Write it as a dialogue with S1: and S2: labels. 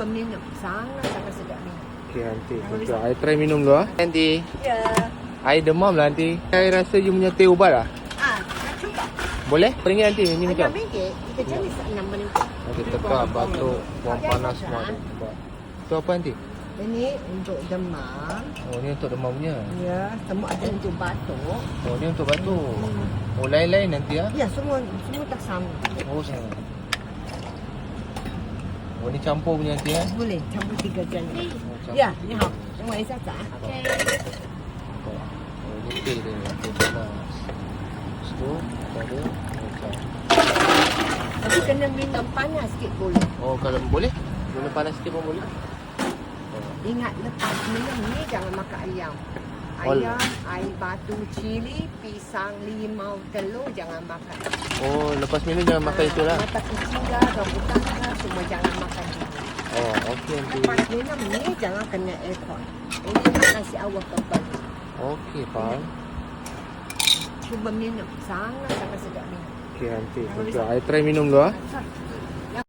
S1: Minum sangat sedap ni.
S2: Okey aunty. Okey, I try minum dulu ah. Aunty,
S1: Ya.
S2: I demam lah aunty. I rasa you punya teh ubat lah.
S1: Nak cuba?
S2: Boleh? Peringat aunty ni macam.
S1: RM6. Kita jenis RM6.
S2: Okey, tekak, batuk, buang panas semua ada ubat. Tu apa aunty?
S1: Ini untuk demam.
S2: Oh, ni untuk demam punya.
S1: Ya, semua ada untuk batuk.
S2: Oh, ni untuk batuk. Oh, lain-lain nanti ah.
S1: Ya, semua tak sama.
S2: Oh, sama. Oh, ni campur punya aunty eh.
S1: Boleh campur 3 jenis.
S2: Oh, campur.
S1: Ya, ni hao. Tengok Aisyah tak? Okey.
S2: Oh, ni teh dia. Teh panas. Lepas tu, ada macam.
S1: Tapi kena minum panas sikit boleh.
S2: Oh, kalau boleh? Minum panas sikit pun boleh?
S1: Ingat lepas minum ni jangan makan ayam.
S2: Oh.
S1: Ayam, air batu, cili, pisang, limau, telur jangan makan.
S2: Oh, lepas minum jangan makan itu lah.
S1: Mata kucing dah, rambutan dah, semua jangan makan dulu.
S2: Oh, okey aunty.
S1: Lepas minum ni jangan kena aircon. Ini nak nasi awak kembali.
S2: Okey, faham.
S1: Cuba minum, sangat sedap ni.
S2: Okey aunty. Okey, I try minum dulu ah.
S1: Sat.